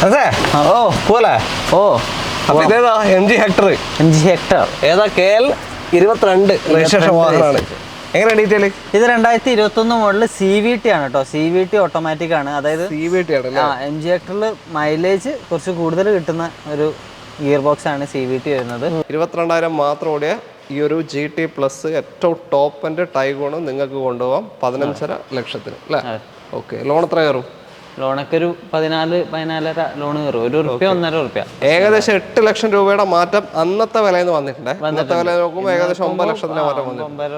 അതെ ഓ പോലെ ഓ അപ്പൊ ഇതേതാ MG ഹെക്ടർ ഏതാ KL 22 രജിസ്ട്രേഷൻ വാഹനമാണ്. എങ്ങനെ ഡീറ്റെയിൽ? ഇത് 2021 മോഡൽ CVT ആണ് കേട്ടോ. CVT ഓട്ടോമാറ്റിക് ആണ്. അതായത് CVT ആണ്. MG ഹെക്ടറിൽ മൈലേജ് കുറച്ച് കൂടുതൽ കിട്ടുന്ന ഒരു ഗിയർ ബോക്സ് ആണ് CVT വരുന്നത്. 22,000 മാത്രം ഓടിയ ഈ ഒരു GT പ്ലസ് ഏറ്റവും ടോപ്പ് എൻ്റെ ടൈഗോണും നിങ്ങൾക്ക് കൊണ്ടുപോകാം 15.5 ലക്ഷത്തിന് അല്ലേ? ഓക്കെ. ലോൺ എത്ര കയറും? ലോണൊക്കെ ഒരു 14-14.5 ലോൺ കയറും. ₹1-1.5. ഏകദേശം 8 ലക്ഷം രൂപയുടെ മാറ്റം അന്നത്തെ വിലയിൽ നിന്ന് വന്നിട്ടുണ്ട്. ഇന്നത്തെ വില നോക്കുമ്പോൾ ഏകദേശം 9 ലക്ഷത്തിന്റെ മാറ്റം വന്നിട്ടുണ്ട്.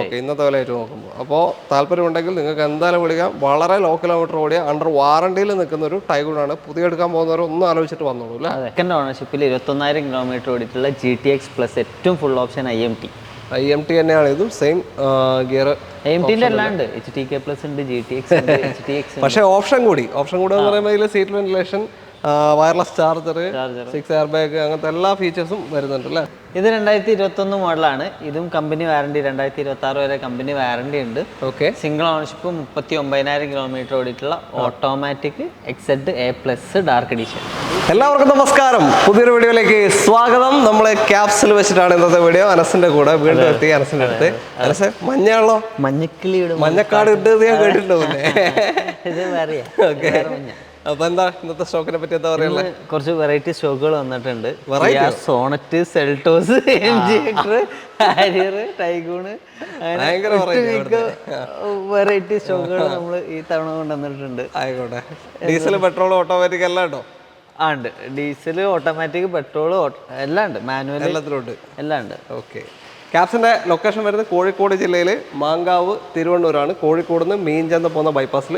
ഓക്കെ, ഇന്നത്തെ വില ആയിട്ട് നോക്കുമ്പോൾ. അപ്പോൾ താല്പര്യമുണ്ടെങ്കിൽ നിങ്ങൾക്ക് എന്തായാലും വിളിക്കാം. വളരെ ലോ കിലോമീറ്റർ ഓടിയ അണ്ടർ വാറണ്ടിയിൽ നിൽക്കുന്ന ഒരു ടൈഗോണാണ്. പുതിയ എടുക്കാൻ പോകുന്നവർ ഒന്നും ആലോചിച്ചിട്ട് വന്നോളൂ അല്ലേ? സെക്കൻഡ് ഓണർഷിപ്പിൽ 21,000 കിലോമീറ്റർ ഓടിയിട്ടുള്ള GTX പ്ലസ് ഏറ്റവും ഫുൾ ഓപ്ഷൻ IMT തന്നെയാണ്. ഇതും സെയിം ഗിയർ. IMTന്റെ അല്ലാണ്ട് HTK പ്ലസ് ഉണ്ട്, GTX ഉണ്ട്, HTX ഉണ്ട്. പക്ഷേ ഓപ്ഷൻ കൂടി എന്ന് പറയുമ്പോൾ ഇതിൽ seat ventilation, wireless charger, 6 air bag, അങ്ങനത്തെ എല്ലാ ഫീച്ചേഴ്സും വരുന്നുണ്ട് അല്ലേ? ഇത് 2021 മോഡലാണ്. ഇതും കമ്പനി വാറണ്ടി 2026 വരെ കമ്പനി വാറണ്ടി ഉണ്ട്. ഓക്കെ. സിംഗിൾ ഓണർഷിപ്പ് 39,000 കിലോമീറ്റർ ഓടിയിട്ടുള്ള automatic XZ A+ dark edition. എല്ലാവർക്കും നമസ്കാരം. പുതിയൊരു വീഡിയോയിലേക്ക് സ്വാഗതം. നമ്മൾ ക്യാപ്സിൽ വെച്ചിട്ടാണ് ഇന്നത്തെ വീഡിയോ. അനസിന്റെ കൂടെ വീണ്ടും എത്തി. അനസിന്റെ അടുത്ത് അനസ് മഞ്ഞാണല്ലോ, മഞ്ഞക്കാട് ഇട്ട് ഞാൻ കേട്ടിട്ടുണ്ടാവില്ലേ? അപ്പൊ എന്താ ഇന്നത്തെ സ്റ്റോക്കിനെ പറ്റി എന്താ പറയുക? കുറച്ച് വെറൈറ്റി സ്റ്റോക്കുകൾ വന്നിട്ടുണ്ട്. Sonet, Seltos, MG Hector, Harrier, Taigun, variety സ്റ്റോക്കുകൾ നമ്മൾ ഈ തവണ കൊണ്ടുവന്നിട്ടുണ്ട്. ആയിക്കോട്ടെ. ഡീസൽ, പെട്രോൾ, ഓട്ടോമാറ്റിക് എല്ലാം ഉണ്ടോ? ഉണ്ട്. ഡീസൽ, ഓട്ടോമാറ്റിക്, പെട്രോൾ എല്ലാം ഉണ്ട്. മാനുവൽ എല്ലാത്തിലും എല്ലാം ഉണ്ട്. ഓക്കെ. ക്യാപ്സിന്റെ ലൊക്കേഷൻ വരുന്നത് കോഴിക്കോട് ജില്ലയിൽ മാങ്കാവ് തിരുവണ്ണൂരാണ്. കോഴിക്കോട് നിന്ന് മീൻചന്ത പോകുന്ന ബൈപ്പാസിൽ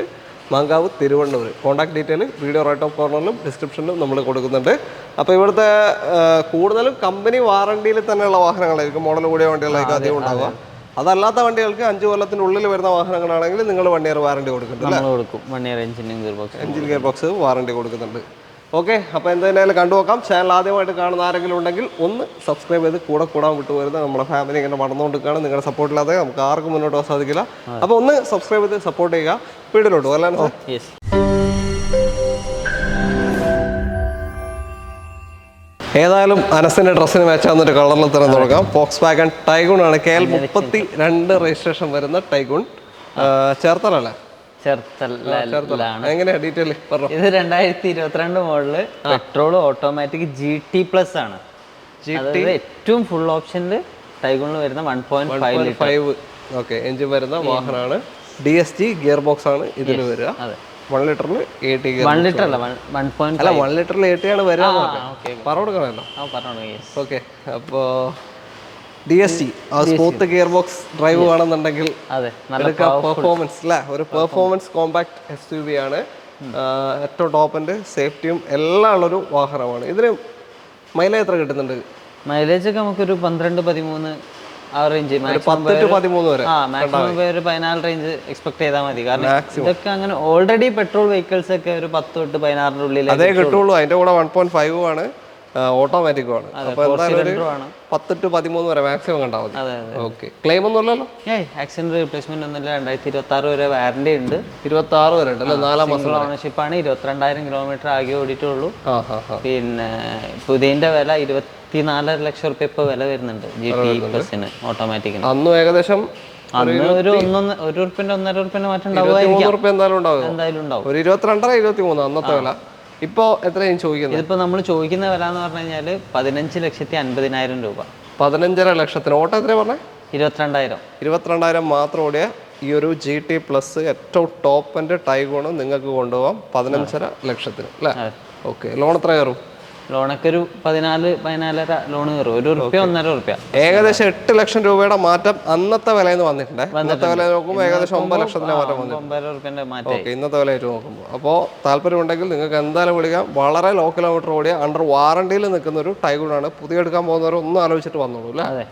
Mankavu Thiruvannur. Contact detail video right of കോർണറിലും ഡിസ്ക്രിപ്ഷനിലും നമ്മൾ കൊടുക്കുന്നുണ്ട്. അപ്പോൾ ഇവിടുത്തെ കൂടുതലും കമ്പനി വാറണ്ടിയിൽ തന്നെയുള്ള വാഹനങ്ങളായിരിക്കും. മോഡൽ കൂടിയ വണ്ടികളായിരിക്കും അധികം ഉണ്ടാവുക. അതല്ലാത്ത വണ്ടികൾക്ക് 5 കൊല്ലത്തിനുള്ളിൽ വരുന്ന വാഹനങ്ങളാണെങ്കിൽ നിങ്ങൾ 1 ഇയർ വാറണ്ടി കൊടുക്കുന്നുണ്ട്. എഞ്ചിൻ ഗിയർ ബോക്സ് വാറണ്ടി കൊടുക്കുന്നുണ്ട്. ഓക്കെ. അപ്പോൾ എന്തായാലും കണ്ടുനോക്കാം. ചാനൽ ആദ്യമായിട്ട് കാണുന്ന ആരെങ്കിലും ഉണ്ടെങ്കിൽ ഒന്ന് സബ്സ്ക്രൈബ് ചെയ്ത് കൂടാൻ വിട്ടുപോരുന്നത്. നമ്മുടെ ഫാമിലി ഇങ്ങനെ വളർന്നുകൊണ്ടിരിക്കുകയാണ്. നിങ്ങളുടെ സപ്പോർട്ടില്ലാതെ നമുക്ക് ആർക്കും മുന്നോട്ട് പോകാൻ സാധിക്കില്ല. അപ്പോൾ ഒന്ന് സബ്സ്ക്രൈബ് ചെയ്ത് സപ്പോർട്ട് ചെയ്യുക. വീഡിയോയിലോട്ട് അല്ലാണ്ട് ഏതായാലും അനസിന്റെ ഡ്രസ്സിന് മാച്ചാവുന്നൊരു കളറിൽ തന്നെ തുടങ്ങാം. Volkswagen Tiguan ആണ്. KL 32 രജിസ്ട്രേഷൻ വരുന്ന ടൈഗൂൺ. ചേർത്തലല്ലേ? എങ്ങനെയാ ഡീറ്റെയിൽ? ഇത് 2022 model petrol automatic GT plus ആണ്. ഏറ്റവും ഫുൾ ഓപ്ഷനിൽ ടൈഗൂണിൽ വരുന്ന 1.5 ഓക്കെ എഞ്ചിൻ വരുന്ന വാഹനമാണ്. DSG ഗിയർ ബോക്സ് ആണ് ഇതിൽ വരിക. 1 ലിറ്ററിൽ 80 ഗിയർ. 1 ലിറ്റർ അല്ല, 1 ലിറ്ററിൽ 80 ആണ് വരിക. പറഞ്ഞോടുക്കണല്ലോ. ഓക്കെ. അപ്പോൾ DSG smooth gear box drive വേണമെന്നുണ്ടെങ്കിൽ പെർഫോമൻസ് അല്ലേ, ഒരു പെർഫോമൻസ് കോമ്പാക്ട് SUV ആണ്. ഏറ്റവും ടോപ്പിൻ്റെ സേഫ്റ്റിയും എല്ലാം ഉള്ളൊരു വാഹനമാണ്. ഇതിന് മൈലേജ് എത്ര കിട്ടുന്നുണ്ട്? മൈലേജ് ഒക്കെ നമുക്കൊരു 12-13 ആ റേഞ്ച്, 10-13 വരെ. മാക്സിമം ഒരു 14 റേഞ്ച് എക്സ്പെക്ട് ചെയ്താൽ മതി. കാരണം ഇതൊക്കെ അങ്ങനെ ഓൾറെഡി പെട്രോൾ വെഹിക്കിൾസ് ഒക്കെ ഒരു 10-14 ഉള്ളിൽ അതേ കിട്ടുള്ളൂ. അതിന്റെ കൂടെ 1.5 ആണ്, ഓട്ടോമാറ്റിക്കും ആണ്. അപ്പോൾ എന്തായാലും 10-13 വരെ മാക്സിമം കണ്ടാൽ മതി. ഓക്കെ. ക്ലെയിം ഒന്നും ഇല്ലല്ലോ? ആക്സിഡന്റ് റീപ്ലേസ്മെന്റ് ഒന്നുമില്ല. 2026 വരെ വാറണ്ടി ഉണ്ട്. 26 വരെ ഉണ്ട് അല്ലേ? 4 മാസം ഓണർഷിപ്പ് ആണ്. 22,000 കിലോമീറ്റർ ആകെ ഓടിയിട്ടുള്ളൂ. പിന്നെ പുതിയതിന്റെ വില 24.5 ലക്ഷം റുപ്യ ഇപ്പൊ വില വരുന്നുണ്ട് GT പ്ലസിന് ഓട്ടോമാറ്റിക്കിന്. അന്ന് ഏകദേശം അന്ന് ഒരു ₹1-1.5 മാറ്റം ഉണ്ടാവുമായിരിക്കും. എന്തായാലും ഉണ്ടാവും. ഒരു 22-23 അന്നത്തെ വില. ഇപ്പോൾ എത്രയും ചോദിക്കുന്നത്? ഇതിപ്പോൾ നമ്മൾ ചോദിക്കുന്ന വില എന്ന് പറഞ്ഞു കഴിഞ്ഞാൽ 15,50,000 രൂപ. 15.5 ലക്ഷത്തിന്. ഓട്ടോ എത്രയാണ് പറഞ്ഞത്? 22,000 മാത്രം ഓടിയ ഈ ഒരു GT പ്ലസ് ഏറ്റവും ടോപ്പ് എൻ്റെ ടൈഗോണും നിങ്ങൾക്ക് കൊണ്ടുപോകാം 15.5 ലക്ഷത്തിന് അല്ലേ? ഓക്കെ. ലോൺ എത്ര കയറും? ലോണൊക്കെ ഒരു 14-14.5 ലോൺ കയറും. ₹1-1.5. ഏകദേശം 8 ലക്ഷം രൂപയുടെ മാറ്റം അന്നത്തെ വിലയിൽ നിന്ന് വന്നിട്ടുണ്ട്. ഇന്നത്തെ വില നോക്കുമ്പോൾ ഏകദേശം 9 ലക്ഷത്തിന്റെ മാറ്റം വന്നിട്ടുണ്ട്. ഓക്കെ. ഇന്നത്തെ വില ആയിട്ട് നോക്കുമ്പോൾ. അപ്പോൾ താല്പര്യമുണ്ടെങ്കിൽ നിങ്ങൾക്ക് എന്തായാലും വിളിക്കാം. വളരെ ലോ കിലോമീറ്റർ ഓടിയ അണ്ടർ വാറണ്ടിയിൽ നിൽക്കുന്ന ഒരു ടൈഗൂണാണ്. പുതിയ എടുക്കാൻ പോകുന്നവർ ഒന്നും ആലോചിച്ചിട്ട് വന്നോളൂ അല്ലേ?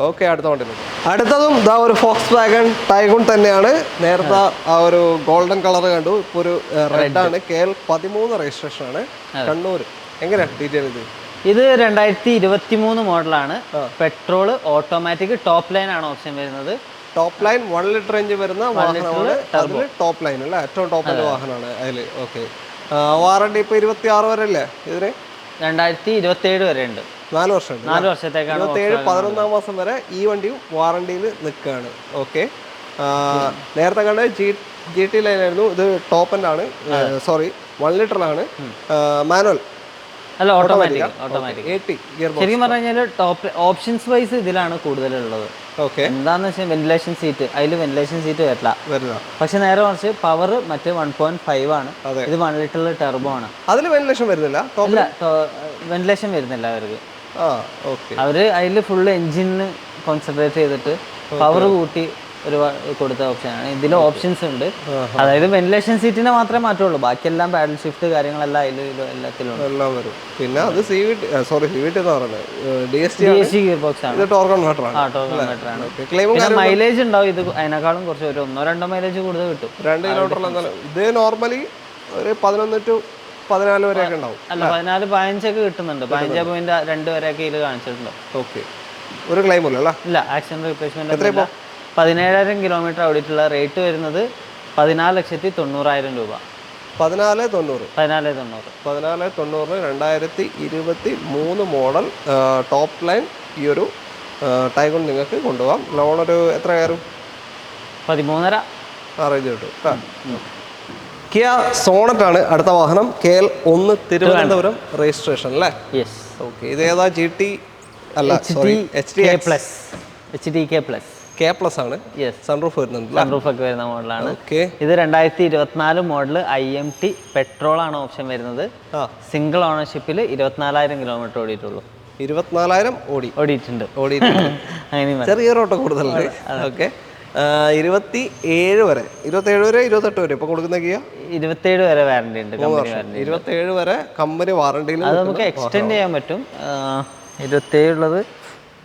ഓക്കെ. അടുത്ത വണ്ടിയിലുണ്ട്. അടുത്തതും ഇതാ ഒരു Volkswagen Tiguan തന്നെയാണ്. നേരത്തെ ആ ഒരു ഗോൾഡൻ കളർ കണ്ടു. ഇപ്പോൾ ഒരു റെഡ് ആണ്. KL 13 രജിസ്ട്രേഷൻ ആണ്. കണ്ണൂർ. എങ്ങനെയാണ് ഡീറ്റെയിൽ? ഇത് 2023 മോഡലാണ്. പെട്രോൾ ഓട്ടോമാറ്റിക് ടോപ്പ് ലൈൻ ആണ് ഓപ്ഷൻ വരുന്നത്. ടോപ്പ് ലൈൻ 1 ലിറ്റർ എഞ്ചിൻ വരുന്ന വാഹനമാണ്. ടോപ്പ് ലൈൻ അല്ല, ഏറ്റവും ടോപ്പിന്റെ വാഹനമാണ് അതിൽ. ഓക്കെ. വാറണ്ടി ഇപ്പോൾ 26 വരെ അല്ലേ ഇതിന്? 2027 വരെ ഉണ്ട്. 4 വർഷം 4 വർഷത്തേക്കാണ്. 27 11-ാം മാസം വരെ ഈ വണ്ടിയും വാറണ്ടിയിൽ നിൽക്കുകയാണ്. ഓക്കെ. നേരത്തെ കണ്ട GT ലൈൻ ആയിരുന്നു. ഇത് ടോപ്പ് എൻഡ് ആണ്, സോറി 1 ലിറ്ററിലാണ്, മാനുവൽ അല്ല ഓട്ടോമാറ്റിക്. 80 gear box. ശരിക്കും പറഞ്ഞു കഴിഞ്ഞാൽ ടോപ്പ് ഓപ്ഷൻസ് വൈസ് ഇതിലാണ് കൂടുതലുള്ളത്. ഓക്കെ. എന്താന്ന് വെച്ചാൽ വെന്റിലേഷൻ സീറ്റ്, അതിൽ വെന്റിലേഷൻ സീറ്റ് വരില്ല. പക്ഷെ നേരെ മറിച്ച് പവർ മറ്റേ 1.5 ആണ്. ഇത് 1 ലിറ്ററിൽ ടെർബോ ആണ്. അതിൽ വെന്റിലേഷൻ വരുന്നില്ല? ഇല്ല, വെന്റിലേഷൻ വരുന്നില്ല അവർക്ക്. ഓക്കെ. അവര് അതിൽ ഫുള്ള് എഞ്ചിന് കോൺസെൻട്രേറ്റ് ചെയ്തിട്ട് പവർ കൂട്ടി ഒരു കൊടുത്ത ഓപ്ഷനാണ്. ഇതിൽ ഓപ്ഷൻസ് ഉണ്ട്. അതായത് വെന്റിലേഷൻ സീറ്റിനെ മാത്രമേ മാറ്റുള്ളൂ, ബാക്കിയെല്ലാം പാഡൽ ഷിഫ്റ്റ് കാര്യങ്ങളെല്ലാം എല്ലാത്തിലും എല്ലാം വരും. പിന്നെ അത് CVT എന്ന് പറയുന്നത് DSG ഗിയർ ബോക്സ് ആണ്. ടോർക്ക് കൺവെർട്ടർ ആണ്. പിന്നെ മൈലേജ് ഉണ്ടാവും ഇത് അതിനേക്കാളും കുറച്ച് ഒരു 1-2 മൈലേജ് കൂടുതൽ കിട്ടും. 2 കിലോമീറ്റർ. ഇത് നോർമലി ഒരു 11 to 14 വരെയൊക്കെ ഉണ്ടാവും. അല്ല 14-15 ഒക്കെ കിട്ടുന്നുണ്ട്. 15.2 വരെയൊക്കെ ഇതിൽ കാണിച്ചിട്ടുണ്ട്. ഓക്കെ. ഒരു ക്ലെയിം ഇല്ല? ഇല്ല, ആക്സിഡന്റ് റീപ്ലേസ്മെന്റ്. 17,000 കിലോമീറ്റർ ഓടിയിട്ടുള്ള റേറ്റ് വരുന്നത് 14,90,000 രൂപ. 14,90. 2023 മോഡൽ ടോപ്പ് ലൈൻ ഈ ഒരു ടൈഗൺ നിങ്ങൾക്ക് കൊണ്ടുപോകാം. ലോൺ ഒരു എത്ര കയറും? 13.5 അറേഞ്ച് കിട്ടും. കിയ സോണറ്റ് ആണ് അടുത്ത വാഹനം. KL1 തിരുവനന്തപുരം രജിസ്ട്രേഷൻ അല്ലേ? യെസ്. ഓക്കെ. ഇത് ഏതാ? GT അല്ല, K+ ആണ്. സൺറൂഫ് വരുന്നുണ്ട്. സൺറൂഫ് ഒക്കെ വരുന്ന മോഡലാണ്. ഇത് 2024 മോഡൽ IMT പെട്രോൾ ആണ് ഓപ്ഷൻ വരുന്നത്. സിംഗിൾ ഓണർഷിപ്പിൽ 24,000 കിലോമീറ്റർ ഓടിയിട്ടുള്ളൂ. 24,000 ഓടിയിട്ടുണ്ട്. ചെറിയ ഓട്ടം കൂടുതലല്ലേ? ഓക്കെ. 27 വരെ 28 വരെ ഇപ്പൊ കൊടുക്കുന്ന കിയ 27 വരെ വാറണ്ടി ഉണ്ട്. 27 വരെ കമ്പനി വാറണ്ടിയിൽ അത് നമുക്ക് എക്സ്റ്റെൻഡ് ചെയ്യാൻ പറ്റും. 27 ഉള്ളത്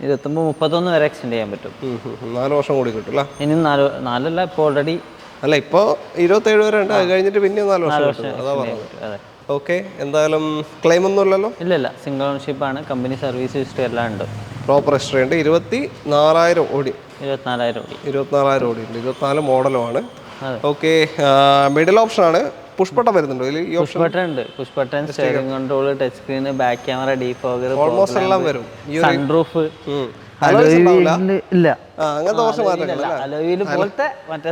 29-31 വരെ എക്സ്റ്റെൻഡ് ചെയ്യാൻ പറ്റും. 4 വർഷം കൂടി കിട്ടും അല്ലേ? ഇനി 4 ഇപ്പോൾ ഓൾറെഡി അല്ല, ഇപ്പോൾ 27 വരെ ഉണ്ട്. അത് കഴിഞ്ഞിട്ട് പിന്നെ 4 വർഷം അതാ പറഞ്ഞത്. ഓക്കെ. എന്തായാലും ക്ലെയിം ഒന്നും ഇല്ലല്ലോ? ഇല്ല, സിംഗിൾ ഓണർഷിപ്പ് ആണ്. കമ്പനി സർവീസ് ഹിസ്റ്ററി എല്ലാം ഉണ്ട്. പ്രോപ്പർ ഹിസ്റ്ററി ഉണ്ട്. 24,000 ഓടി. 24,000 ഓടി ഉണ്ട്. 24 മോഡലുമാണ്. ഓക്കെ. മിഡിൽ ഓപ്ഷൻ ആണ്. പുഷ് ബട്ടൺ വരുന്നുണ്ടോ ഇതിൽ? പുഷ് ബട്ടൺ ഉണ്ട്. Push button, steering control, touch screen, back camera, defogger, almost എല്ലാം വരും. സൺറൂഫ് ഇല്ല, അങ്ങനത്തെ കുറച്ച് മാറ്റങ്ങൾ അലോയിൽ പോലത്തെ മറ്റേ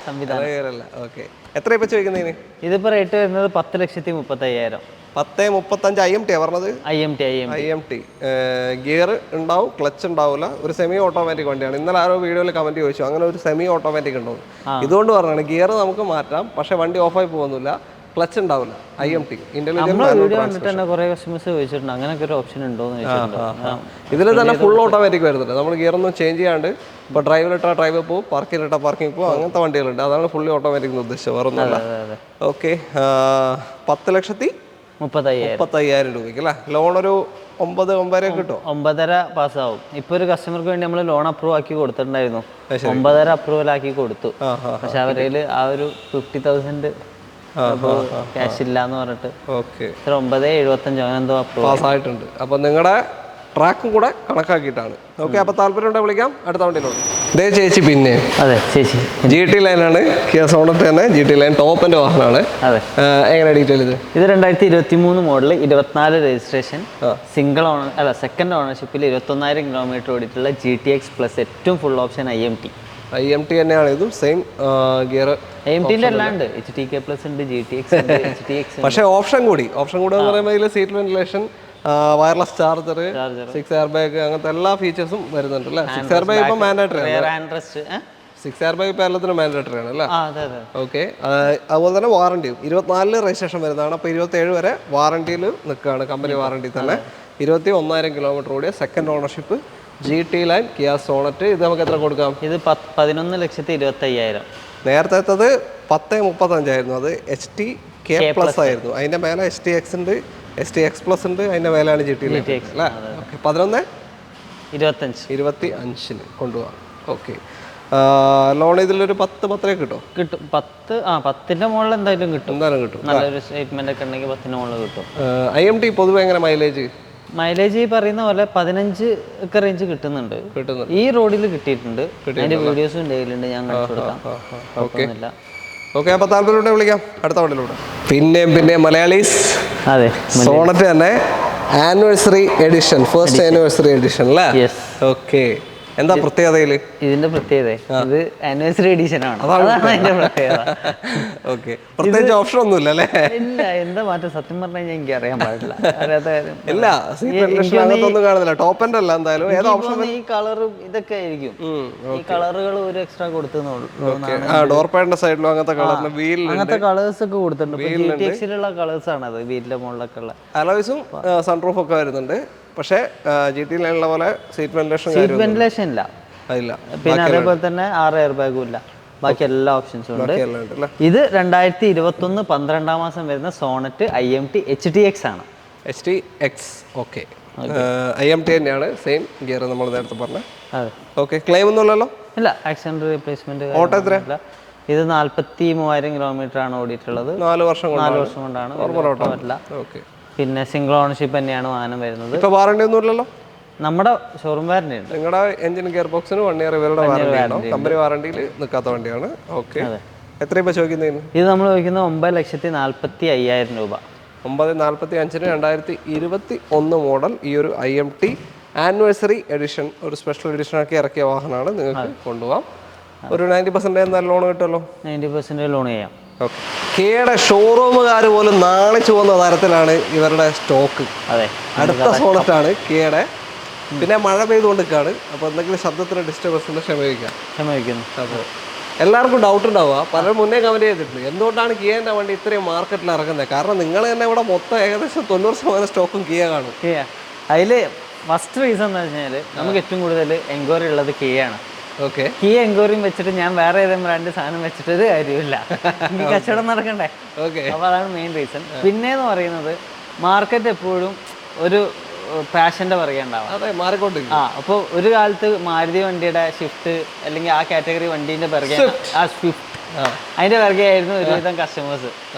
സംവിധാനം. ഓക്കെ. എത്ര ഇപ്പൊ ചോദിക്കുന്നതിന്? ഇതിപ്പോ റേറ്റ് വരുന്നത് 10,35,000. 10.35 IMT പറഞ്ഞത്? IMT. ഗിയർ ഉണ്ടാവും, ക്ലച്ച് ഉണ്ടാവില്ല. ഒരു സെമി ഓട്ടോമാറ്റിക് വണ്ടിയാണ്. ഇന്നലെ ആരോ വീഡിയോയിൽ കമന്റ് ചോദിച്ചു അങ്ങനെ ഒരു സെമി ഓട്ടോമാറ്റിക് ഉണ്ടാവും. ഇതുകൊണ്ട് പറഞ്ഞാണ് ഗിയർ നമുക്ക് മാറ്റാം, പക്ഷെ വണ്ടി ഓഫായി പോകുന്നില്ല, ക്ലച്ച് ഉണ്ടാവില്ല. IMT intelligent. കുറെ കസ്റ്റമേഴ്സ് ചോദിച്ചിട്ടുണ്ട് അങ്ങനെയൊക്കെ ഒരു ഓപ്ഷൻ ഉണ്ടോ എന്ന് ചോദിച്ചിട്ടുണ്ട്. ഇതിൽ തന്നെ ഫുൾ ഓട്ടോമാറ്റിക് വരുന്നുണ്ട്. നമ്മൾ ഗിയർ ഒന്നും ചേഞ്ച് ചെയ്യാണ്ട് ഇപ്പോൾ ഡ്രൈവിലിട്ടാ ഡ്രൈവ് പോകും, പാർക്കിലിട്ടാ പാർക്കിംഗ് പോകും, അങ്ങനത്തെ വണ്ടികളുണ്ട്. അതാണ് ഫുള്ളി ഓട്ടോമാറ്റിക് ഉദ്ദേശിച്ചത്, വേറെ ഒന്നുമല്ല. ഓക്കെ. 10,35,000 രൂപയ്ക്ക് അല്ലേ? ലോൺ ഒരു 9 കിട്ടും. 9.5 പാസ്സാവും. ഇപ്പൊ ഒരു കസ്റ്റമർക്ക് വേണ്ടി നമ്മൾ ലോൺ അപ്രൂവ് ആക്കി കൊടുത്തിട്ടുണ്ടായിരുന്നു. 9.5 അപ്രൂവൽ ആക്കി കൊടുത്തു. പക്ഷെ അവരിൽ ആ ഒരു 50,000 ക്യാഷ് ഇല്ലാന്ന് പറഞ്ഞിട്ട് 9.75 അങ്ങനെ എന്തോ അപ്രൂവ് പാസ്സായിട്ടുണ്ട്. അപ്പൊ നിങ്ങളുടെ ട്രാക്കും കൂടെ കണക്കാക്കിയിട്ടാണ്. ഓക്കെ. അപ്പൊ താല്പര്യം ഉണ്ടെങ്കിൽ വിളിക്കാം. അടുത്ത വണ്ടിയിലോട്ട്. ഇതേ ചേച്ചി പിന്നെ GT ലൈനാണ്. കിയ സോണറ്റ് തന്നെ GT ലൈൻ ടോപ്പ് എൻഡ് വാഹനമാണ്. എങ്ങനെ ഡീറ്റെയിൽ ഇത്? 2023 മോഡൽ 24 രജിസ്ട്രേഷൻ, സിംഗിൾ ഓണർ അല്ല സെക്കൻഡ് ഓണർഷിപ്പിൽ 21,000 കിലോമീറ്റർ ഓടിയിട്ടുള്ള GTX പ്ലസ് ഏറ്റവും ഫുൾ ഓപ്ഷൻ IMT തന്നെയാണ്. ഇതും സെയിം ഗിയർ IMT എല്ലാം ഉണ്ട്. HTK പ്ലസ് ഉണ്ട്, GTX ഉണ്ട്, HTX. പക്ഷേ ഓപ്ഷൻ കൂടി എന്ന് പറയുമ്പോൾ ഇതിൽ seat ventilation, wireless charger, 6 air bag, അങ്ങനത്തെ എല്ലാ ഫീച്ചേഴ്സും വരുന്നുണ്ട് അല്ലേ? 6 എയർ ബാഗ് ഇപ്പോൾ മാൻഡേറ്ററി ആണ്. 6 എയർ ബാഗ് ഇപ്പോൾ എല്ലാത്തിനും മാൻഡേറ്ററി ആണ് അല്ലേ? ഓക്കെ. അതുപോലെ തന്നെ വാറണ്ടിയും 24 രജിസ്ട്രേഷൻ വരുന്നതാണ്. അപ്പോൾ 27 വരെ വാറണ്ടിയിൽ നിൽക്കുകയാണ്, കമ്പനി വാറണ്ടി തന്നെ. 21,000 കിലോമീറ്റർ ഓടിയ second ownership GT line Kia Sonet. ഇത് നമുക്ക് എത്ര കൊടുക്കാം? ഇത് 11,25,000. നേരത്തെ 10.35 ആയിരുന്നു. അത് HTK പ്ലസ് ആയിരുന്നു. അതിന്റെ മേലെ HTX ഉണ്ട്, STX പ്ലസ് ഉണ്ട്, അതിന്റെ മേലാണ് GT ലൈൻ അല്ലേ? 11,25 കൊണ്ടുപോകാം. ഓക്കെ. ലോൺ ഇതിലൊരു 10 കിട്ടും. 10ന്റെ മുകളിൽ എന്തായാലും കിട്ടും. നല്ലൊരു സ്റ്റേറ്റ്മെന്റ് ഒക്കെ ഉണ്ടെങ്കിൽ 10ന്റെ മുകളിൽ കിട്ടും. IMT പൊതുവെ എങ്ങനെ മൈലേജ് ഈ പറയുന്ന പോലെ 15 ഒക്കെ റേഞ്ച് കിട്ടുന്നുണ്ട്. ഈ റോഡിൽ കിട്ടിയിട്ടുണ്ട്. അതിന്റെ വീഡിയോസും ഡെയിലുണ്ട്, ഞാൻ കാണിച്ചു കൊടുക്കാം. കുഴപ്പമൊന്നുമില്ല. ഓക്കെ, അപ്പോൾ താല്പര്യമുണ്ടെങ്കിൽ വിളിക്കാം അടുത്ത വണ്ടിയിലൂടെ. പിന്നെ മലയാളീസ് അതെ, സോണറ്റ് തന്നെ anniversary edition, first anniversary edition അല്ലേ? യെസ്. ഓക്കെ, എന്താ പ്രത്യേകതയിൽ? ഇതിന്റെ പ്രത്യേകത ഇത് ആനിവേഴ്സറി എഡിഷൻ ആണ്, അതാണ് അതിന്റെ പ്രത്യേകത. ഓക്കെ, പ്രത്യേകിച്ച് ഓപ്ഷൻ ഒന്നുമില്ല അല്ലേ? ഇല്ല, എന്താ മാറ്റം സത്യം പറഞ്ഞു കഴിഞ്ഞാൽ എനിക്ക് അറിയാൻ പാടില്ല, അറിയാത്ത കാര്യം. ഇല്ല, അങ്ങനത്തൊന്നും കാണുന്നില്ല. ടോപ്പ് എൻഡ് അല്ല എന്തായാലും. ഏത് ഓപ്ഷൻ? ഈ കളറും ഇതൊക്കെ ആയിരിക്കും, ഈ കളറുകൾ ഒരു എക്സ്ട്രാ കൊടുത്തുന്നുള്ളൂ. ഡോർ പാഡിന്റെ സൈഡിലും അങ്ങനത്തെ കളറിന് വീൽ അങ്ങനത്തെ കളേഴ്സ് ഒക്കെ കൊടുത്തിട്ടുണ്ട്. GTX-ലുള്ള കളേഴ്സ് ആണ് അത്, വീലിന്റെ മുകളിലൊക്കെ ഉള്ള. അലോയ്സും സൺറൂഫ് ഒക്കെ വരുന്നുണ്ട്. പക്ഷേ GT ലൈനുള്ള പോലെ സീറ്റ് വെന്റിലേഷൻ ഇല്ല. പിന്നെ അതേപോലെ തന്നെ 6 എയർ ബാഗും ഇല്ല. ബാക്കി എല്ലാ ഓപ്ഷൻസും ഉണ്ട്. ഇത് 2021 12 മാസം വരുന്ന സോണറ്റ് IMT HTX ആണ്. HTX. ഓക്കെ, IMT തന്നെയാണ്, സെയിം ഗിയർ നമ്മൾ നേരത്തെ പറഞ്ഞ. ഓക്കെ, ക്ലെയിം ഒന്നുമില്ലല്ലോ? ഇല്ല, ആക്സിഡന്റ് റീപ്ലേസ്മെന്റ്. ഓട്ടോ എത്ര? ഇത് 43,000 കിലോമീറ്റർ ആണ് ഓടിയിട്ടുള്ളത്. 4 വർഷം കൊണ്ടാണ്. പിന്നെ സിംഗിൾ ഓണർഷിപ്പ് തന്നെയാണ് വാഹനം വരുന്നത്. ഇപ്പോൾ വാറണ്ടി ഒന്നും ഇല്ലല്ലോ? നമ്മുടെ ഷോറൂം വാറണ്ടി ഉണ്ട്. നിങ്ങളുടെ എഞ്ചിൻ ഗിയർ ബോക്സിന് 1 ഇയർ ഇവരുടെ വാറണ്ടി, കമ്പനി വാറണ്ടിയിൽ നിൽക്കാത്ത വണ്ടിയാണ്. ഓക്കെ, എത്ര ഇപ്പോൾ ചോദിക്കുന്നതിന്? ഇത് നമ്മൾ ചോദിക്കുന്നത് 9,45,000 രൂപ. 9,45,000 2021 മോഡൽ ഈ ഒരു IMT ആനിവേഴ്സറി എഡിഷൻ, ഒരു സ്പെഷ്യൽ എഡിഷനൊക്കെ ഇറക്കിയ വാഹനമാണ്. നിങ്ങൾക്ക് കൊണ്ടുപോകാം. ഒരു 90% എന്തായാലും ലോൺ കിട്ടുമല്ലോ? 90% ലോൺ ചെയ്യാം. ഓക്കെ, കിയയുടെ ഷോറൂമുകാർ പോലും നാണിച്ചു പോകുന്ന തരത്തിലാണ് ഇവരുടെ സ്റ്റോക്ക്. അതെ, അടുത്ത സോണറ്റാണ് കിയയുടെ. പിന്നെ മഴ പെയ്തുകൊണ്ടിരിക്കുകയാണ്, അപ്പോൾ എന്തെങ്കിലും ശബ്ദത്തിന് ഡിസ്റ്റർബൻസ് ഉണ്ട്, ക്ഷമിക്കുന്നു. അപ്പോൾ എല്ലാവർക്കും ഡൗട്ട് ഉണ്ടാവുക, പലരും മുന്നേ കമൻറ്റ് ചെയ്തിട്ടുണ്ട് എന്തുകൊണ്ടാണ് കിയേൻ്റെ വണ്ടി ഇത്രയും മാർക്കറ്റിൽ ഇറങ്ങുന്നത്. കാരണം നിങ്ങൾ തന്നെ ഇവിടെ മൊത്തം ഏകദേശം 90% സ്റ്റോക്കും കിയ കാണും. അതിൽ ഫസ്റ്റ് റീസൺ എന്ന് വെച്ചാൽ നമുക്ക് ഏറ്റവും കൂടുതൽ എൻക്വയറി ഉള്ളത് കിയാണ്. ഓക്കെ, കിയ എൻക്വയറിയും വെച്ചിട്ട് ഞാൻ വേറെ ഏതെങ്കിലും ബ്രാൻഡ് സാധനം വെച്ചിട്ട് ഒരു കാര്യമില്ല, എനിക്ക് കച്ചവടം നടക്കണ്ടേ. ഓക്കെ, അപ്പോൾ അതാണ് മെയിൻ റീസൺ. പിന്നെയെന്ന് പറയുന്നത് മാർക്കറ്റ് എപ്പോഴും ഒരു പാഷൻ്റെ പറയുണ്ടാവും. അതെ, മാറിക്കൊണ്ടിരിക്കും. അപ്പോൾ ഒരു കാലത്ത് മാരുതി വണ്ടിയുടെ സ്വിഫ്റ്റ് അല്ലെങ്കിൽ ആ കാറ്റഗറി വണ്ടീൻ്റെ പിറകെ, സ്വിഫ്റ്റ് അതിൻ്റെ പിറകെ ആയിരുന്നു ഒരുവിധം കസ്റ്റമേഴ്സ്.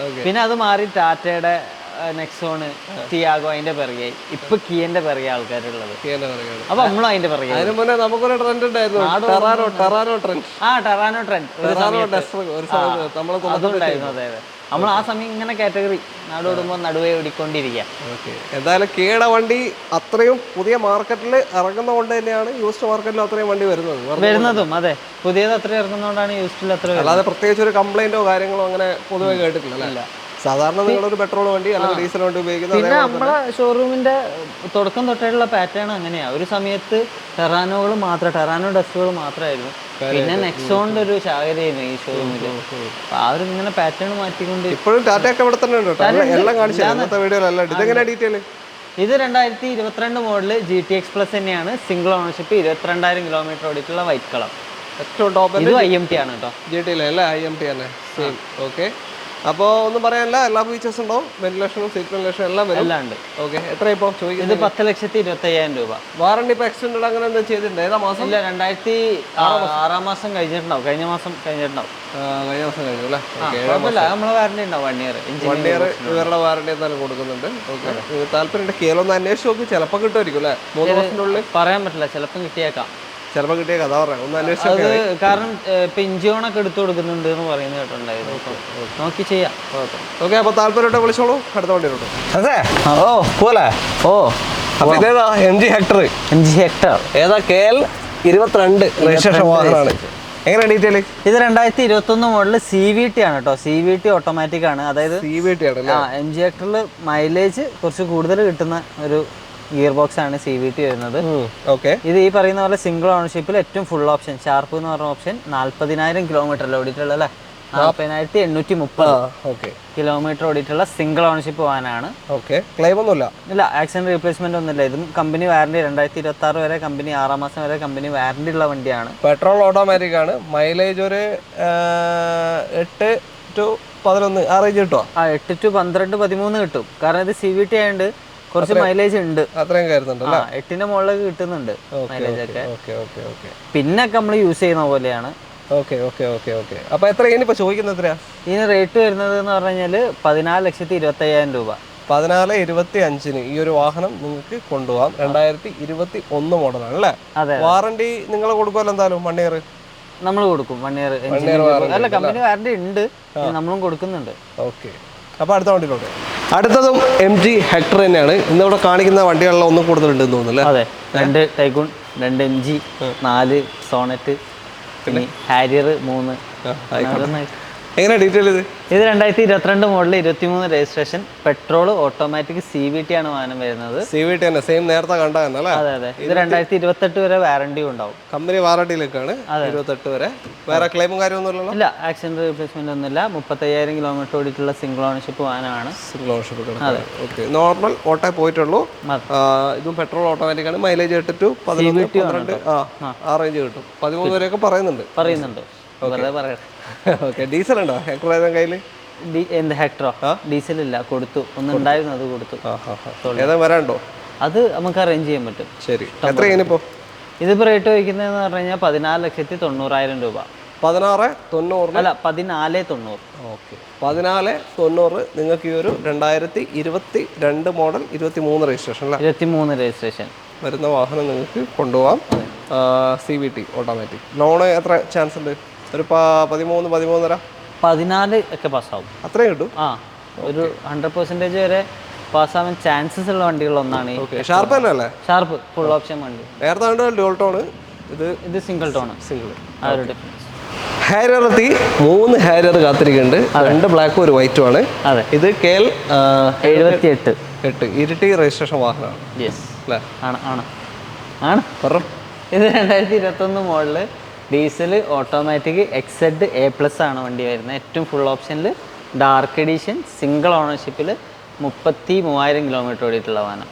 പിന്നെ അത് മാറി ടാറ്റയുടെ നെക്സോണ്, ടിയാഗോ അതിന്റെ പിറകെ, ഇപ്പൊ കിയന്റെ പിറകെ ആൾക്കാരുള്ളത്. അപ്പൊ നമ്മളും അതിന്റെ പിറകെ. നമുക്കൊരു ട്രെൻഡ് ഉണ്ടായിരുന്നു, ടെറാനോ ട്രെൻഡ്. അതുണ്ടായിരുന്നു. അതെ, നമ്മൾ ആ സമയം ഇങ്ങനെ കാറ്റഗറി നാടോടുമ്പോൾ നടുവേ ഓടിക്കൊണ്ടിരിക്കുക. എന്തായാലും കിയയുടെ വണ്ടി അത്രയും പുതിയ മാർക്കറ്റിൽ ഇറങ്ങുന്ന കൊണ്ട് തന്നെയാണ് യൂസ്ഡ് മാർക്കറ്റിൽ അത്രയും വണ്ടി വരുന്നതും. അതെ, പുതിയത് അത്രയും ഇറങ്ങുന്നതുകൊണ്ടാണ് യൂസ്ഡിൽ അത്ര. അല്ലാതെ പ്രത്യേകിച്ച് ഒരു കംപ്ലൈന്റോ കാര്യങ്ങളോ അങ്ങനെ പൊതുവെ കേട്ടിട്ടില്ല. സാധാരണ നിങ്ങളൊരു പെട്രോൾ വണ്ടി അല്ലെങ്കിൽ ഡീസൽ വണ്ടി ഉപയോഗിക്കുന്നത്. പിന്നെ നമ്മളെ ഷോറൂമിന്റെ തുടക്കം തൊട്ടുള്ള പാറ്റേൺ അങ്ങനെയാ. ഒരു സമയത്ത് ടെറാനോ ഡസ്റ്റുകൾ മാത്രമായിരുന്നു. പിന്നെ നെക്സോണിന്റെ ഒരു ശാഖരയായിരുന്നു ഈ ഷോറൂമിൽ. ആ ഒരു ഇങ്ങനെ പാറ്റേൺ മാറ്റിക്കൊണ്ട് ഇപ്പോഴും ടാറ്റയൊക്കെ ഇവിടെ തന്നെ ഉണ്ട്. എല്ലാം കാണിച്ചു വീഡിയോയിലല്ല. ഇതെങ്ങനെ ഡീറ്റെയിൽ? ഇത് 2022 മോഡല് GTX പ്ലസ് തന്നെയാണ്. സിംഗിൾ ഓണർഷിപ്പ്, 22,000 കിലോമീറ്റർ ഓടിയിട്ടുള്ള വൈറ്റ് കളർ. ഏറ്റവും ടോപ്പ് ഇത് IMT ആണ് കേട്ടോ. GT അല്ലേ? IMT തന്നെ. ഓക്കെ, അപ്പോൾ ഒന്നും പറയാനില്ല, എല്ലാ ഫീച്ചേഴ്സും ഉണ്ടാവും. വെന്റിലേഷനും സീറ്റ് വെന്റിലേഷനും എല്ലാം ഉണ്ട്. ഓക്കെ, എത്ര ഇപ്പോൾ ചോദിക്കുന്നത്? ഇത് 10,25,000 രൂപ. വാറണ്ടി ഇപ്പോൾ എക്സ്റ്റൻഡ് അങ്ങനെ എന്താ ചെയ്തിട്ടുണ്ട്? ഏതാ മാസം? ഇല്ല, 2006 മാസം കഴിഞ്ഞിട്ടുണ്ടാവും. കഴിഞ്ഞ മാസം കഴിഞ്ഞു അല്ലേ? കുഴപ്പമില്ല, നമ്മളെ വാറണ്ടി ഉണ്ടാവും 1 ഇയർ. 1 ഇയർ ഇവരുടെ വാറണ്ടി എന്തായാലും കൊടുക്കുന്നുണ്ട്. ഓക്കെ, താല്പര്യം കേരളം അന്വേഷിച്ച് നോക്കി, ചിലപ്പോൾ കിട്ടുമായിരിക്കും അല്ലേ? 3 മാസത്തിനുള്ളിൽ പറയാൻ പറ്റില്ല, ചിലപ്പം കിട്ടിയേക്കാം. ചിലപ്പോൾ കിട്ടിയ കഥ പറയാം, ഒന്ന് അന്വേഷിച്ചത്. കാരണം പിഞ്ചോണൊക്കെ എടുത്തു കൊടുക്കുന്നുണ്ട് എന്ന് പറയുന്നത് കേട്ടിട്ടുണ്ടായിരുന്നു. നോക്കി ചെയ്യാം. ഓക്കെ, അപ്പോൾ താല്പര്യമായിട്ട് വിളിച്ചോളൂ, അടുത്ത വണ്ടിയിലോട്ട്. അതെ, ഓ പോലെ അപ്പോൾ ഇതേതാ? MG Hector. ഏതാ? KL 22 രജിസ്ട്രേഷൻ വാഹനമാണ്. എങ്ങനെ ഡീറ്റെയിൽ? ഇത് 2021 മോഡൽ CVT ആണ് കേട്ടോ. CVT ഓട്ടോമാറ്റിക് ആണ്. അതായത് CVT ആണ്. MG ഹെക്ടറിൽ മൈലേജ് കുറച്ച് കൂടുതൽ കിട്ടുന്ന ഒരു ഗിയർ ബോക്സ് ആണ് CVT വരുന്നത്. ഓക്കെ, ഇത് ഈ പറയുന്ന പോലെ സിംഗിൾ ഓണർഷിപ്പിൽ ഏറ്റവും ഫുൾ ഓപ്ഷൻ ഷാർപ്പ് എന്ന് പറഞ്ഞ ഓപ്ഷൻ 40,000 കിലോമീറ്റർ ഓടിയിട്ടുള്ള അല്ലേ? 40,830 കിലോമീറ്റർ ഓടിയിട്ടുള്ള സിംഗിൾ ഓണർഷിപ്പ് വാഹനമാണ്. ഓക്കെ, ക്ലെയിം ഒന്നുമില്ല. ഇല്ല, ആക്സിഡന്റ് റീപ്ലേസ്മെന്റ് ഒന്നുമില്ല. ഇതും കമ്പനി വാറണ്ടി 2026 വരെ, കമ്പനി 6 മാസം വരെ കമ്പനി വാറണ്ടി ഉള്ള വണ്ടിയാണ്. പെട്രോൾ ഓട്ടോമാറ്റിക് ആണ്. മൈലേജ് ഒരു 8 to 11 ആ റേഞ്ച് കിട്ടുമോ? 8 to 12, 13 കിട്ടും. കാരണം ഇത് CVT ആയതുകൊണ്ട് കുറച്ച് മൈലേജ് ഉണ്ട്. അത്രയും കയറുന്നുണ്ട്. 8ന്റെ മുകളിലേക്ക് കിട്ടുന്നുണ്ട് മൈലേജ് ഒക്കെ. പിന്നെ നമ്മൾ യൂസ് ചെയ്യുന്ന പോലെയാണ്. ഓക്കെ, അപ്പോൾ എത്ര ഇനിയിപ്പോൾ ചോദിക്കുന്നത്? എത്രയാ ഇതിന് റേറ്റ് വരുന്നത് എന്ന് പറഞ്ഞു കഴിഞ്ഞാൽ 14,25,000 രൂപ. 14,25,000 ഈ ഒരു വാഹനം നിങ്ങൾക്ക് കൊണ്ടുപോകാം. 2021 മോഡലാണ് അല്ലേ? അതെ. വാറണ്ടി നിങ്ങൾ കൊടുക്കുമല്ലോ എന്തായാലും 1 ഇയർ? നമ്മൾ കൊടുക്കും 1 ഇയർ അല്ല കമ്പനി വാറണ്ടി ഉണ്ട്, നമ്മളും കൊടുക്കുന്നുണ്ട്. ഓക്കെ, അപ്പോൾ അടുത്ത വണ്ടിയിലോട്ട്. അടുത്തതും MG ഹെക്ടർ തന്നെയാണ്. ഇന്നിവിടെ കാണിക്കുന്ന വണ്ടികളെല്ലാം ഒന്നും കൂടുതലുണ്ടെന്ന് തോന്നുന്നു. അതെ, 2 ടൈഗൂൺ, 2 MG, 4 സോണറ്റ്, പിന്നെ ഹാരിയർ 3. എങ്ങനെ ഡീറ്റെയിൽ ഇത്? ഇത് 2022 model 23 registration, petrol, automatic, CVT ആണ് വാഹനം വരുന്നത്. CVT തന്നെ, സെയിം നേരത്തെ കണ്ടതല്ലേ? അതെ അതെ. ഇത് 2028 വരെ വാറണ്ടിയും ഉണ്ടാവും. കമ്പനി വാറണ്ടിയിലേക്കാണ് 28 വരെ. വേറെ ക്ലെയിമും കാര്യമൊന്നുമില്ലല്ലോ? ഇല്ല, ആക്സിഡന്റ് റീപ്ലേസ്മെന്റ് ഒന്നുമില്ല. 35,000 കിലോമീറ്റർ ഓടിയിട്ടുള്ള സിംഗിൾ ഓണർഷിപ്പ് വാഹനമാണ്. Single ownership. Okay, normal auto പോയിട്ടുള്ളൂ. ഇതും പെട്രോൾ ഓട്ടോമാറ്റിക് ആണ്. മൈലേജ് 8 to 11, 12 ആ റേഞ്ച് കിട്ടും. 13 വരെയൊക്കെ പറയുന്നുണ്ട്. വെറുതെ പറയട്ടെ. ഓക്കെ, ഡീസൽ ഉണ്ടോ ഹെക്ടർ കയ്യിൽ? എന്ത് ഹെക്ടറോ? ഡീസൽ ഇല്ല, കൊടുത്തു. ഒന്നുണ്ടായിരുന്നു, അത് കൊടുത്തു. ഏതാ വരാണ്ടോ? അത് നമുക്ക് അറേഞ്ച് ചെയ്യാൻ പറ്റും. ശരി, എത്രയാണിപ്പോ ഇതിപ്പോൾ റേറ്റ് വയ്ക്കുന്നതെന്ന് പറഞ്ഞു കഴിഞ്ഞാൽ 14,90,000 രൂപ. 16,90 അല്ല, 14,90. ഓക്കെ, 14,90 നിങ്ങൾക്ക് ഈ ഒരു 2022 മോഡൽ 23 രജിസ്ട്രേഷൻ അല്ലേ? 23 രജിസ്ട്രേഷൻ വരുന്ന വാഹനം നിങ്ങൾക്ക് കൊണ്ടുപോകാം. CVT automatic. ലോണ് എത്ര ചാൻസ് ഉണ്ട്? ഒരു 13, 13.5, 14 ഒക്കെ പാസ്സാവും. അത്രയും കിട്ടും. ഒരു 100% വരെ പാസ്സാവാൻ ചാൻസസ് ഉള്ള വണ്ടികളൊന്നാണ്. ഷാർപ്പ് തന്നെ അല്ലേ? ഷാർപ്പ് ഫുൾ ഓപ്ഷൻ വണ്ടി. നേരത്തെ കണ്ട ഡ്യുവൽ ടോൺ, ഇത് സിംഗിൾ ടോൺ. ആ ഒരു ഡിഫറൻസ്. ഹാരിയർ എത്തി. 3 ഹാരിയർ കാത്തിരിക്കുന്നുണ്ട്. 2 ബ്ലാക്കും 1 വൈറ്റും ആണ്. അതെ, ഇത് KL 78 ഇരിട്ടി രജിസ്ട്രേഷൻ വാഹനമാണ്. യെസ് അല്ലേ? ആണ്. പറ. ഇത് 2021 model diesel automatic XZ A+ ആണ് വണ്ടി വരുന്നത്. ഏറ്റവും ഫുൾ ഓപ്ഷനിൽ ഡാർക്ക് എഡിഷൻ, സിംഗിൾ ഓണർഷിപ്പിൽ 33,000 കിലോമീറ്റർ ഓടിയിട്ടുള്ള വാഹനം.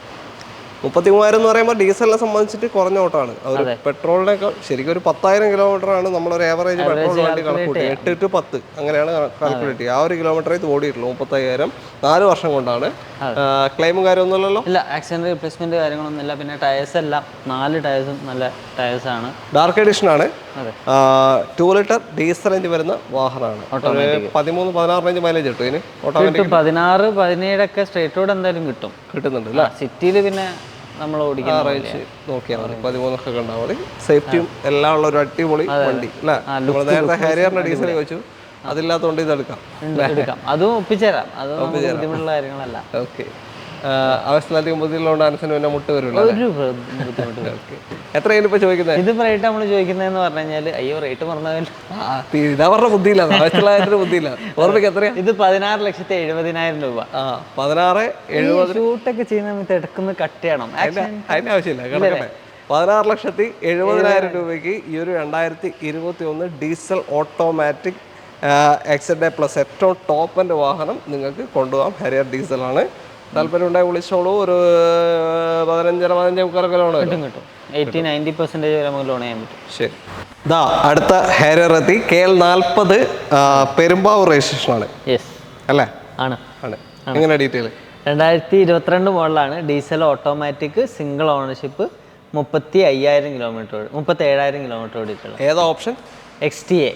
33,000 എന്ന് പറയുമ്പോൾ ഡീസലിനെ സംബന്ധിച്ചിട്ട് കുറഞ്ഞ ഓട്ടമാണ്. പെട്രോളിനൊക്കെ ശരിക്കും ഒരു 10,000 കിലോമീറ്റർ ആണ് നമ്മളൊരു ആവറേജ് പെട്രോൾ വണ്ടി കണക്കൂട്ടി. 8 to 10 അങ്ങനെയാണ് കാൽക്കുലേറ്റ് ചെയ്യുക. ആ ഒരു കിലോമീറ്റർ ഇത് ഓടിയിട്ടുള്ളൂ. 35,000 4 വർഷം കൊണ്ടാണ്. ക്ലെയിമും കാര്യമൊന്നുമില്ലല്ലോ? ഇല്ല, ആക്സിഡന്റ് റീപ്ലേസ്മെന്റ് കാര്യങ്ങളൊന്നുമില്ല. പിന്നെ ടയേഴ്സ് എല്ലാം 4 ടയേഴ്സും നല്ല ടയേഴ്സ് ആണ്. ഡാർക്ക് എഡിഷൻ ആണ്. 2 ലിറ്റർ ഡീസൽ എഞ്ചിൻ വരുന്ന വാഹനമാണ്. 13-16 റേഞ്ച് മൈലേജ് കിട്ടും ഇതിന്. ഓട്ടോമാറ്റിക് 16-17 ഒക്കെ സ്ട്രേറ്റ് റോഡ് എന്തായാലും കിട്ടുന്നുണ്ട്. സിറ്റിയിൽ പിന്നെ നമ്മൾ ഓടിക്കാൻ റേഞ്ച് നോക്കിയാൽ മതി. 13 ഒക്കെ കണ്ടാൽ മതി. സേഫ്റ്റിയും എല്ലാം ഉള്ള ഒരു അടിപൊളി വണ്ടി അല്ലേ? നമ്മൾ നേരത്തെ ഹാരിയറിന്റെ ഡീസൽ ചോദിച്ചു, അതില്ലാത്തതുകൊണ്ട് ഇതെടുക്കാം. അതും ഒപ്പിച്ചേരാം. അതും ബുദ്ധിമുട്ടുള്ള കാര്യങ്ങളല്ല. ഓക്കെ, അവസ്ഥയിലധികം ബുദ്ധിമുട്ടുള്ളതുകൊണ്ട് അനുസരിച്ച് പിന്നെ മുട്ട് വരില്ല. എത്രയാണ് ഇപ്പൊ ചോദിക്കുന്നത്? ഇത് റേറ്റ് നമ്മൾ ചോദിക്കുന്നതെന്ന് പറഞ്ഞു കഴിഞ്ഞാൽ അയ്യോ റേറ്റ് പറഞ്ഞാൽ ഇതാ പറഞ്ഞ ബുദ്ധിയില്ല, അവസ്ഥയിലായിട്ട് ബുദ്ധിയില്ല. ഓർമ്മയ്ക്ക് എത്രയാ? ഇത് 16,70,000 രൂപ. 16,70,000 ഷൂട്ടൊക്കെ ചെയ്യുന്ന സമയത്ത് എടുക്കുന്ന കട്ട് ചെയ്യണം. അതിന്റെ ആവശ്യമില്ല, കിടക്കട്ടെ. 16,70,000 രൂപയ്ക്ക് ഈ ഒരു 2021 ഡീസൽ ഓട്ടോമാറ്റിക് XZ A+ ഏറ്റവും ടോപ്പ് എൻ്റെ വാഹനം നിങ്ങൾക്ക് കൊണ്ടുപോകാം. ഹാരിയർ ഡീസലാണ്. താല്പര്യം ഉണ്ടായി വിളിച്ചോളൂ. ഒരു 15-15 ലോൺ കിട്ടും. 80-90% വരെ നമുക്ക് ലോൺ ചെയ്യാൻ പറ്റും. ശരി, ഇതാ അടുത്ത ഹാരിയർ എത്തി. KL 40 പെരുമ്പാവൂർ രജിസ്ട്രേഷനാണ്. യെസ് അല്ലേ? ആണ്. എങ്ങനെ ഡീറ്റെയിൽ? 2022 മോഡലാണ്. Diesel automatic, single ownership, 35,000 kilometre 37,000 kilometre ഓടിയിട്ടുള്ളത്. ഏതാ ഓപ്ഷൻ? XTA.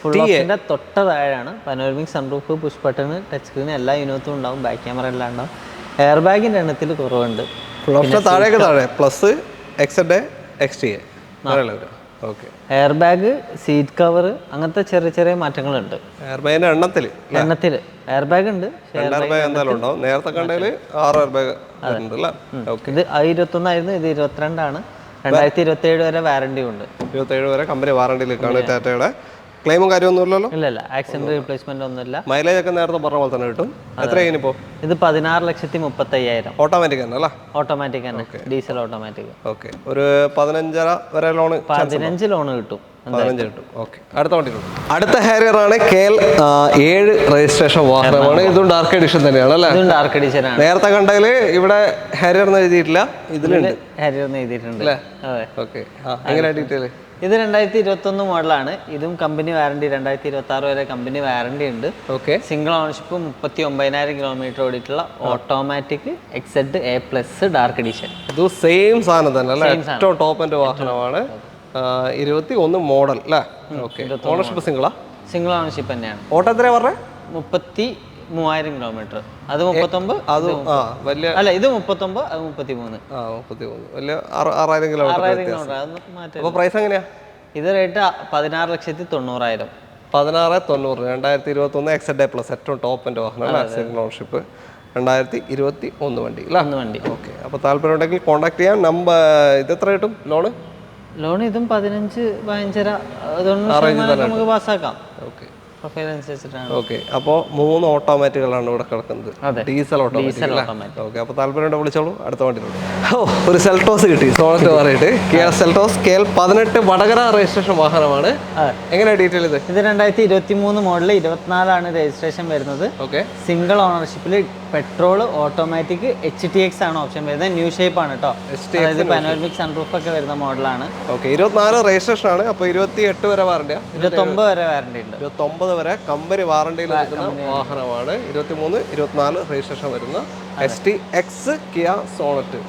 ഫുൾ ഓപ്ഷൻ്റെ തൊട്ട താഴെയാണ്. Panoramic sunroof, push button, touch screen എല്ലാ യൂണിറ്റും ഉണ്ടാവും. ബാക്ക് ക്യാമറ എല്ലാം ഉണ്ടാവും. എയർ ബാഗിൻ്റെ എണ്ണത്തിൽ കുറവുണ്ട്. ഫുൾ ഓപ്ഷൻ താഴെ plus XZ A XTA. Okay, air bag, seat cover, അങ്ങനത്തെ ചെറിയ ചെറിയ മാറ്റങ്ങളുണ്ട്. എയർ ബാഗിന്റെ എണ്ണത്തിൽ എയർ ബാഗ് ഉണ്ട്. എയർ ബാഗ് എന്തായാലും ഉണ്ടാവും. നേരത്തെ കണ്ടതിൽ 6 എയർ ബാഗ് ഉണ്ട്. ഇത് 21 ആയിരുന്നു, ഇത് 22 ആണ്. 2027 വരെ വാറണ്ടി ഉണ്ട്. 27 വരെ കമ്പനി വാറണ്ടിയിലേക്കാണ് ടാറ്റയുടെ. ക്ലെയിമും കാര്യമൊന്നുമില്ലല്ലോ? ഇല്ല, ആക്സിഡന്റ് റീപ്ലേസ്മെന്റ് ഒന്നുമില്ല. മൈലേജ് ഒക്കെ നേരത്തെ പറഞ്ഞ പോലെ തന്നെ കിട്ടും. എത്രയാണ് ഇപ്പോൾ? ഇത് 16,30,000. ഓട്ടോമാറ്റിക് തന്നെ അല്ലേ? ഓട്ടോമാറ്റിക് തന്നെ, ഡീസൽ ഓട്ടോമാറ്റിക്. ഓക്കെ, ഒരു 15.5 വരെ ലോൺ? 15 ലോൺ കിട്ടും. 15 കിട്ടും. ഓക്കെ, അടുത്ത വണ്ടി. അടുത്ത ഹാരിയർ ആണ്. KL 7 രജിസ്ട്രേഷൻ വാഹനമാണ്. ഇതും ഡാർക്ക് എഡിഷൻ തന്നെയാണ് അല്ലേ? ഇതും ഡാർക്ക് എഡിഷൻ ആണ്. നേരത്തെ കണ്ടതിൽ ഇവിടെ ഹാരിയർ എന്ന് എഴുതിയിട്ടില്ല, ഇതിലുണ്ട് ഹാരിയർ എന്ന് എഴുതിയിട്ടുണ്ട്. അതെ. ഓക്കെ, എങ്ങനെ ഡീറ്റെയിൽ? ഇത് 2021 മോഡലാണ്. ഇതും കമ്പനി വാറണ്ടി 2026 വരെ കമ്പനി വാറണ്ടി ഉണ്ട്. ഓക്കെ, സിംഗിൾ ഓണർഷിപ്പ്, 39,000 കിലോമീറ്റർ ഓടിയിട്ടുള്ള automatic XZ A+ dark edition. ഇത് സെയിം സാധനം തന്നെ അല്ലേ? ഏറ്റവും ടോപ്പ് എൻ്റെ വാഹനമാണ്. 21 മോഡൽ അല്ലേ? ഓക്കെ, ഓണർഷിപ്പ് സിംഗിളാ? സിംഗിൾ ഓണർഷിപ്പ് തന്നെയാണ്. ഓട്ടോ എത്രയാ പറഞ്ഞത്? 33,000 കിലോമീറ്റർ. അത് 39. അത് വലിയ അല്ല, ഇത് 39, അത് 33. 33 വലിയ 6,000 കിലോമീറ്റർ. മാറ്റം. അപ്പോൾ പ്രൈസ് എങ്ങനെയാ? ഇത് റേറ്റ് 16,90,000. 16,90. 2021 XZ പ്ലസ് ഏറ്റവും ടോപ്പ് എൻ്റെ വാഹനം അല്ലേ? സെക്കൻഡ് ഓണർഷിപ്പ് 2021 വണ്ടി അല്ലേ? വണ്ടി. ഓക്കെ, അപ്പോൾ താല്പര്യം ഉണ്ടെങ്കിൽ കോൺടാക്ട് ചെയ്യാം. നമ്പർ ഇത് എത്ര കിട്ടും ലോണ്? ലോൺ ഇതും 15-15.5 90% നമുക്ക് പാസ്സാക്കാം. ഓക്കെ പ്രൊഫൈൽ അനുസരിച്ചിട്ടാണ്. ഓക്കെ, അപ്പോൾ 3 ഓട്ടോമാറ്റിക്കുകളാണ് ഇവിടെ കിടക്കുന്നത്. Diesel automatic. ഓക്കെ, അപ്പോൾ താല്പര്യം വിളിച്ചോളൂ. അടുത്ത വണ്ടിയിലുണ്ട്. ഒരു സെൽട്ടോസ് കിട്ടി. സോണറ്റ് മാറിയിട്ട് Kia Seltos KL 18 Vadakara registration വാഹനമാണ്. എങ്ങനെയാണ് ഡീറ്റെയിൽ ഇത്? ഇത് 2023 മോഡൽ 24 രജിസ്ട്രേഷൻ വരുന്നത്. ഓക്കെ, സിംഗിൾ ഓണർഷിപ്പിൽ പെട്രോൾ ഓട്ടോമാറ്റിക് HTX ആണ് ഓപ്ഷൻ വരുന്നത്. ന്യൂ ഷേപ്പ് ആണ് കേട്ടോ. അതായത് പാനോരമിക് സൺറൂഫ് ഒക്കെ വരുന്ന മോഡലാണ്. ഓക്കെ, 24 രജിസ്ട്രേഷൻ ആണ്. അപ്പോൾ 28 വരെ വാറണ്ടിയാ? 29 വരെ വാറണ്ടി ഉണ്ട്. 29 വരെ കമ്പനി വാറണ്ടിയിൽ നിൽക്കുന്ന വാഹനമാണ്. 23, 24 രജിസ്ട്രേഷൻ വരുന്ന STX Kia Sonet.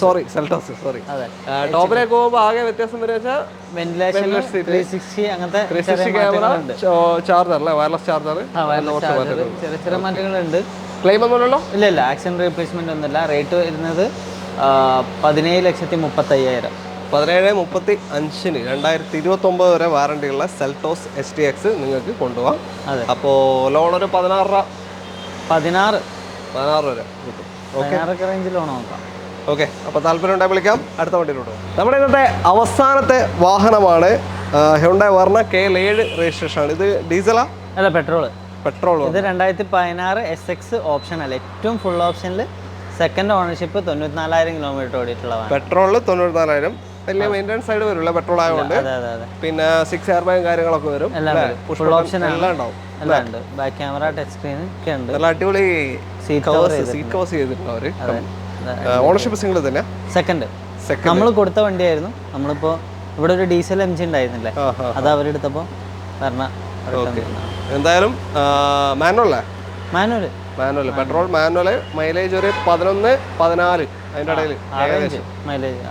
Sorry Seltos. ടോപ്പിലേക്ക് പോകുമ്പോൾ ആകെ വ്യത്യാസം വരെ വെച്ചാൽ വെന്റിലേഷൻ 360 അങ്ങനത്തെ 360 ക്യാമറ, ചാർജർ അല്ലേ? Wireless charger. ചെറിയ ചെറിയ മാറ്റങ്ങളുണ്ട്. ക്ലെയിം ഒന്നുമില്ലല്ലോ? ഇല്ല, ആക്സിഡന്റ് റീപ്ലേസ്മെന്റ് ഒന്നുമില്ല. റേറ്റ് വരുന്നത് 17,35,000. 17,35 2029 വരെ വാറണ്ടിയുള്ള സെൽട്ടോസ് STX നിങ്ങൾക്ക് കൊണ്ടുപോകാം. അപ്പോൾ ലോൺ ഒരു 16 വരെ കിട്ടും. 16 റേഞ്ചിൽ ലോൺ നോക്കാം. ഓക്കെ, അപ്പോൾ താല്പര്യം ഉണ്ടെങ്കിൽ വിളിക്കാം. അടുത്ത വണ്ടിയിലോട്ട് നമ്മുടെ ഇന്നത്തെ അവസാനത്തെ വാഹനമാണ് ഹ്യുണ്ടായ് വെർണ KL 7 രജിസ്ട്രേഷൻ ആണ്. ഇത് ഡീസലാ? അല്ല, പെട്രോൾ. ഇത് 2016 SX ഓപ്ഷൻ അല്ല, ഏറ്റവും ഫുൾ ഓപ്ഷനിൽ സെക്കൻഡ് ഓണർഷിപ്പ് 94,000 കിലോമീറ്റർ ഓടിയിട്ടുള്ളതാണ്. പെട്രോളിൽ 94,000. വലിയ മെയിൻ്റെനൻസ് ആയിട്ട് വരില്ല പെട്രോൾ ആയതുകൊണ്ട്. പിന്നെ 6 എയർ ബാഗ് കാര്യങ്ങളൊക്കെ വരും. ഫുൾ ഓപ്ഷൻ എല്ലാം ഉണ്ടാവും. എല്ലാം ഉണ്ട്. ബാക്ക് ക്യാമറ, ടച്ച് സ്ക്രീൻ ഒക്കെ ഉണ്ട്. നല്ല അടിപൊളി സീറ്റ് കവേഴ്സ് ചെയ്തിട്ടുണ്ട് അവർ. ഓണർഷിപ്പ് സിംഗിൾ തന്നെ? സെക്കൻഡ്. നമ്മൾ കൊടുത്ത വണ്ടിയായിരുന്നു. നമ്മളിപ്പോൾ ഇവിടെ ഒരു ഡീസൽ MG ഉണ്ടായിരുന്നില്ലേ, അത് അവരെടുത്തപ്പോൾ പറഞ്ഞ. എന്തായാലും മാനുവൽ പെട്രോൾ മാനുവൽ. മൈലേജ് ഒരു 11-14 അതിൻ്റെ ഇടയിൽ,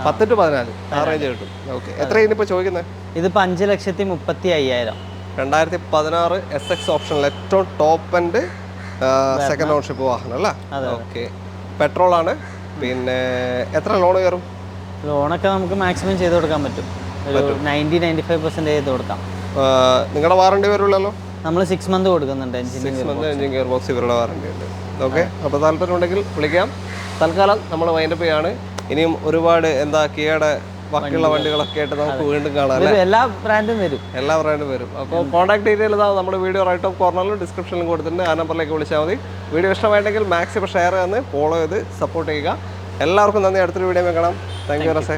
10 to 14 ആ റേഞ്ച് കിട്ടും. ഓക്കെ, എത്ര ഇനിയിപ്പോൾ ചോദിക്കുന്നത്? ഇതിപ്പോൾ 5,35,000. 2016 SX ഓപ്ഷനിൽ ഏറ്റവും ടോപ്പ് എൻഡ് സെക്കൻഡ് ഓണർഷിപ്പ് വാഹനം അല്ലേ? ഓക്കെ, പെട്രോൾ ആണ്. പിന്നെ എത്ര ലോൺ കയറും? ലോണൊക്കെ നമുക്ക് മാക്സിമം ചെയ്ത് കൊടുക്കാൻ പറ്റും. ഒരു 90-95% ചെയ്ത് കൊടുക്കാം. നിങ്ങളുടെ വാറണ്ടി വരുള്ളല്ലോ? നമ്മൾ 6 മന്ത് കൊടുക്കുന്നുണ്ട്. 6 മന്ത് എഞ്ചിൻ ഗിയർ ബോക്സ് ഇവരുടെ വാറണ്ടി ഉണ്ട്. ഓക്കെ, അപ്പോൾ താല്പര്യം ഉണ്ടെങ്കിൽ വിളിക്കാം. തൽക്കാലം നമ്മൾ വൈൻഡപ്പ് ചെയ്യാണ്. ഇനിയും ഒരുപാട് കിയയുടെ ബാക്കിയുള്ള വണ്ടികളൊക്കെ ആയിട്ട് നമുക്ക് വീണ്ടും കാണാം. എല്ലാ ബ്രാൻഡും വരും. അപ്പോൾ കോൺടാക്ട് ഡീറ്റെയിൽ നമ്മുടെ വീഡിയോ റൈറ്റ് ഓഫ് കോർണറിലും ഡിസ്ക്രിപ്ഷനിലും കൊടുത്തിട്ടുണ്ട്. ആ നമ്പറിലേക്ക് വിളിച്ചാൽ മതി. വീഡിയോ ഇഷ്ടമായിട്ടെങ്കിൽ മാക്സിമം ഷെയർ ചെയ്ത് ഫോളോ ചെയ്ത് സപ്പോർട്ട് ചെയ്യുക. എല്ലാവർക്കും നന്ദി. അടുത്തൊരു വീഡിയോ കാണാം. Thank you റസേ.